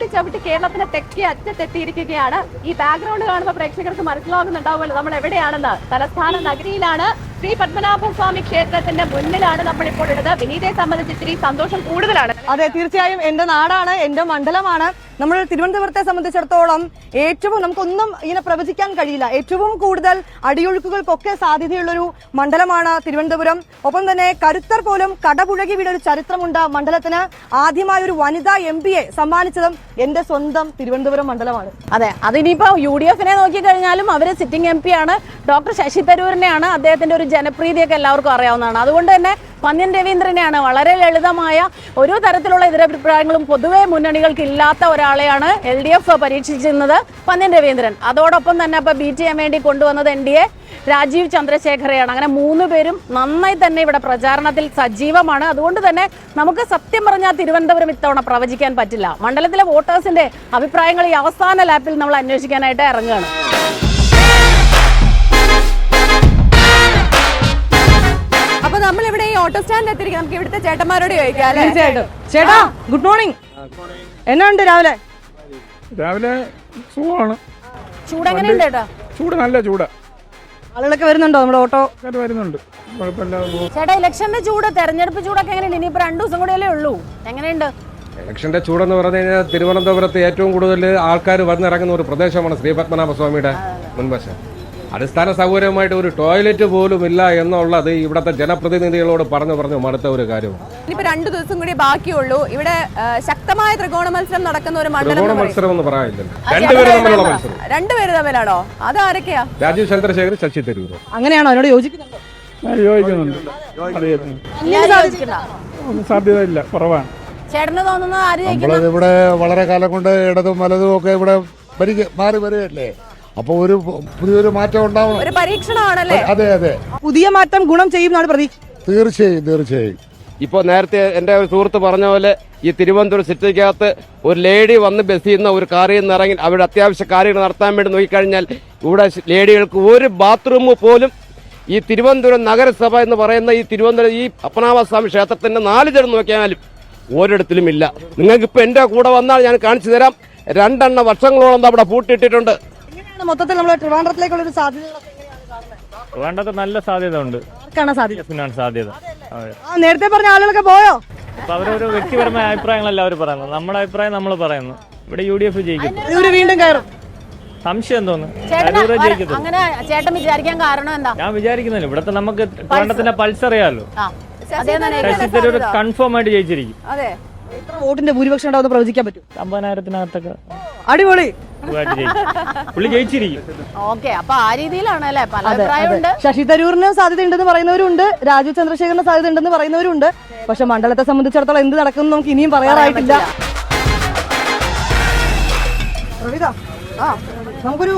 ചവിട്ടി ചവിട്ടി കേരളത്തിന്റെ തെക്കേ അറ്റത്തെത്തിയിരിക്കുകയാണ്. ഈ ബാക്ക്ഗ്രൗണ്ട് കാണുമ്പോൾ പ്രേക്ഷകർക്ക് മനസ്സിലാകുന്നുണ്ടാവുമല്ലോ നമ്മൾ എവിടെയാണെന്ന്. തലസ്ഥാന നഗരിയിലാണ്. ശ്രീ പത്മനാഭസ്വാമി ക്ഷേത്രത്തിന്റെ മുന്നിലാണ് നമ്മളിപ്പോൾ ഉള്ളത്. വിനീതയെ സംബന്ധിച്ച് ഇത്തിരി സന്തോഷം കൂടുതലാണ്. അതെ, തീർച്ചയായും എന്റെ നാടാണ്, എന്റെ മണ്ഡലമാണ്. നമ്മൾ തിരുവനന്തപുരത്തെ സംബന്ധിച്ചിടത്തോളം ഏറ്റവും നമുക്കൊന്നും ഇങ്ങനെ പ്രവചിക്കാൻ കഴിയില്ല. ഏറ്റവും കൂടുതൽ അടിയൊഴുക്കുകൾക്കൊക്കെ സാധ്യതയുള്ളൊരു മണ്ഡലമാണ് തിരുവനന്തപുരം. ഒപ്പം തന്നെ കരുത്തർ പോലും കടപുഴകി വീണ ഒരു ചരിത്രമുണ്ട് മണ്ഡലത്തിന്. ആദ്യമായി ഒരു വനിതാ MP-യെ സമ്മാനിച്ചതും എന്റെ സ്വന്തം തിരുവനന്തപുരം മണ്ഡലമാണ്. അതെ, അതിനിപ്പോ UDF-നെ നോക്കിക്കഴിഞ്ഞാലും അവര് സിറ്റിംഗ് MP ആണ്. ഡോക്ടർ ശശി തരൂരിനെയാണ്. അദ്ദേഹത്തിന്റെ ഒരു ജനപ്രീതിയൊക്കെ എല്ലാവർക്കും അറിയാവുന്നതാണ്. അതുകൊണ്ട് തന്നെ പന്ന്യൻ രവീന്ദ്രനെയാണ്. വളരെ ലളിതമായ ഒരു തരത്തിലുള്ള എതിരഭിപ്രായങ്ങളും പൊതുവെ മുന്നണികൾക്ക് ഇല്ലാത്ത ഒരാളെയാണ് LDF പരീക്ഷിച്ചിരുന്നത് പന്ന്യൻ രവീന്ദ്രൻ. അതോടൊപ്പം തന്നെ ഇപ്പൊ ബീറ്റ് ചെയ്യാൻ വേണ്ടി കൊണ്ടുവന്നത് NDA രാജീവ് ചന്ദ്രശേഖരെയാണ്. അങ്ങനെ 3 പേരും നന്നായി തന്നെ ഇവിടെ പ്രചാരണത്തിൽ സജീവമാണ്. അതുകൊണ്ട് തന്നെ നമുക്ക് സത്യം പറഞ്ഞാൽ തിരുവനന്തപുരം ഇത്തവണ പ്രവചിക്കാൻ പറ്റില്ല. മണ്ഡലത്തിലെ വോട്ടേഴ്സിന്റെ അഭിപ്രായങ്ങൾ ഈ അവസാന ലാപ്പിൽ നമ്മൾ അന്വേഷിക്കാനായിട്ട് ഇറങ്ങുകയാണ്. അപ്പൊ നമ്മൾ ഇവിടെ ഈ ഓട്ടോ സ്റ്റാൻഡിൽ എത്തിയിരിക്കും. നമുക്ക് ഇവിടുത്തെ ചേട്ടന്മാരോട് ചോദിക്കാം. ചേട്ടാ, ഗുഡ് മോർണിംഗ്. എന്നാ ഉണ്ട് രാവിലെ? രാവിലെ സുഖമാണ്. ചൂട് എങ്ങനെയുണ്ട് ചേട്ടാ? ചൂട് നല്ല ചൂടാ. ആളുകളൊക്കെ വരുന്നുണ്ടോ നമ്മുടെ ഓട്ടോ? വരുന്നുണ്ട്, കുഴപ്പമില്ലാതെ. ചേട്ടാ, ഇലക്ഷന്റെ ചൂട്, തെരഞ്ഞെടുപ്പ് ചൂടൊക്കെ എങ്ങനെയുണ്ട്? ഇനിയിപ്പോ 2 ദിവസം കൂടെയല്ലേ ഉള്ളൂ. എങ്ങനെയുണ്ട് ഇലക്ഷന്റെ ചൂടെന്ന് പറഞ്ഞു കഴിഞ്ഞാൽ തിരുവനന്തപുരത്ത് ഏറ്റവും കൂടുതൽ ആൾക്കാർ വന്നിറങ്ങുന്ന ഒരു പ്രദേശമാണ് ശ്രീ പത്മനാഭസ്വാമിയുടെ മുൻവശം. അടിസ്ഥാന സൗകര്യമായിട്ട് ഒരു ടോയ്ലറ്റ് പോലും ഇല്ല എന്നുള്ളത് ഇവിടുത്തെ ജനപ്രതിനിധികളോട് പറഞ്ഞു മടുത്ത ഒരു കാര്യമാണ്. ഇനിയിപ്പോ 2 ദിവസം കൂടി ബാക്കിയുള്ളൂ. ഇവിടെ ശക്തമായ ത്രികോണ മത്സരം നടക്കുന്ന ഒരു ത്രികോണ മത്സരം എന്ന് പറയാനില്ലല്ലോ. രണ്ടുപേരും തമ്മിലുള്ള മത്സരം. 2 പേര് തമ്മിലാണോ? അതാരൊക്കെയാ? രാജീവ് ചന്ദ്രശേഖർ, ശശി തരൂർ. അങ്ങനെയാണോ? അതിനോട് യോജിക്കുന്നുണ്ടോ? യോജിക്കുന്നുണ്ട്. സാധ്യത ഇല്ല, കുറവാണ്. ചേട്ടന് തോന്നുന്നത് ആര് ജയിക്കും? നമ്മളിവിടെ വളരെ കാലം കൊണ്ട് ഇടതും വലതും ഒക്കെ ഇവിടെ മാറി വരികയല്ലേ. അപ്പൊ ഒരു പുതിയൊരു മാറ്റം ഉണ്ടാവണം. ഒരു പരീക്ഷണമാണല്ലേ? അതെ അതെ, പുതിയ മാറ്റം ഗുണം ചെയ്യുന്നതാണ് പ്രതീക്ഷ. തീർച്ചയായും. ഇപ്പോൾ നേരത്തെ എൻ്റെ ഒരു സുഹൃത്ത് പറഞ്ഞ പോലെ ഈ തിരുവനന്തപുരം സിറ്റിക്കകത്ത് ഒരു ലേഡി വന്ന് ബസ്സിൽ നിന്ന് ഒരു കാറിൽ നിന്ന് ഇറങ്ങി അവിടെ അത്യാവശ്യ കാര്യങ്ങൾ നടത്താൻ വേണ്ടി നോക്കിക്കഴിഞ്ഞാൽ ഇവിടെ ലേഡികൾക്ക് ഒരു ബാത്റൂം പോലും ഈ തിരുവനന്തപുരം നഗരസഭ എന്ന് പറയുന്ന ഈ തിരുവനന്തപുരം ഈ പത്മനാഭസ്വാമി ക്ഷേത്രത്തിന്റെ 4 ചേർന്ന് നോക്കിയാലും ഒരിടത്തിലും ഇല്ല. നിങ്ങൾക്ക് ഇപ്പൊ എന്റെ കൂടെ വന്നാൽ ഞാൻ കാണിച്ചു തരാം. 2 വർഷങ്ങളോളം അവിടെ പൂട്ടിയിട്ടിട്ടുണ്ട്. മൊത്തത്തിൽ നമ്മൾ ട്രിവാൻഡ്രത്തിലേക്കുള്ള ഒരു സാധ്യത ട്രിവാൻഡ്രത്ത് നല്ല സാധ്യത ഉണ്ട്. സാധ്യത നേരത്തെ പറഞ്ഞ ആളുകളൊക്കെ പോയോ? അപ്പൊ അവരൊരു വ്യക്തിപരമായ അഭിപ്രായങ്ങളല്ല അവർ പറയുന്നത്. നമ്മുടെ അഭിപ്രായം നമ്മൾ പറയുന്നു. ഇവിടെ UDF ജയിക്കും. വീണ്ടും കയറും. സംശയം തോന്നുന്നു. അങ്ങനെ ചേട്ടൻ വിചാരിക്കാൻ കാരണം എന്താ? ഞാൻ വിചാരിക്കുന്നില്ല. ഇവിടത്തെ നമുക്ക് ട്രിവാൻഡ്രത്തിന്റെ പൾസ് അറിയാമല്ലോ. ശശി തരൂർ കൺഫേം ആയിട്ട് ജയിച്ചിരിക്കും. എത്ര വോട്ടിന്റെ ഭൂരിപക്ഷം ഉണ്ടാവും പ്രവചിക്കാൻ പറ്റും? 50,000-നകത്തൊക്കെ അടിപൊളി പുള്ളി ജയിച്ചിരിക്കും. ഓക്കെ, അപ്പൊ ആ രീതിയിലാണ് അല്ലെ? പല അഭിപ്രായമുണ്ട്. ശശി തരൂരിന് സാധ്യത ഉണ്ടെന്ന് പറയുന്നവരുണ്ട്, രാജീവ് ചന്ദ്രശേഖരന് സാധ്യത ഉണ്ടെന്ന് പറയുന്നവരുണ്ട്. പക്ഷെ മണ്ഡലത്തെ സംബന്ധിച്ചിടത്തോളം എന്ത് നടക്കും നമുക്ക് ഇനിയും പറയാറായിട്ടില്ല. നമുക്കൊരു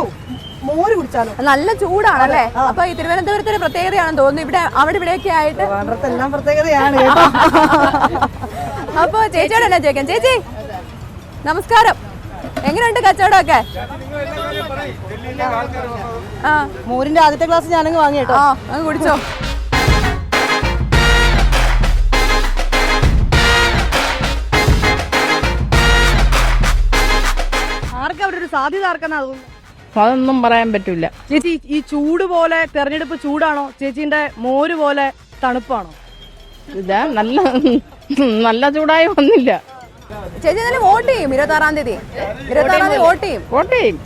മോര് കുടിച്ചാലോ? നല്ല ചൂടാണല്ലേ? അപ്പൊ ഈ തിരുവനന്തപുരത്തിന്റെ പ്രത്യേകതയാണെന്ന് തോന്നുന്നു. ഇവിടെ അവിടെ ഇവിടെയൊക്കെ ആയിട്ട് എല്ലാം പ്രത്യേകതയാണ്. അപ്പൊ ചേച്ചിയോട് എന്നാ ചോദിക്കാം. ചേച്ചി നമസ്കാരം, എങ്ങനെയുണ്ട് കച്ചവടമൊക്കെ? മോരിന്റെ ആദ്യത്തെ ഗ്ലാസ് ഞാനങ്ങ് വാങ്ങിട്ടോ. അങ്ങ് കുടിച്ചോ. ആർക്കാ അവിടെ ഒരു സാധ്യത ആർക്കാന്നാ തോന്നുന്നു? അതൊന്നും പറയാൻ പറ്റൂല. ചേച്ചി, ഈ ചൂട് പോലെ തെരഞ്ഞെടുപ്പ് ചൂടാണോ? ചേച്ചിന്റെ മോര് പോലെ തണുപ്പാണോ? ഇതാ നല്ല ചൂടായി വന്നില്ല. ചേച്ചി തന്നെ വോട്ട് ചെയ്യും 26-ാം തീയതി. 26-ാം തീയതി വോട്ട് ചെയ്യും.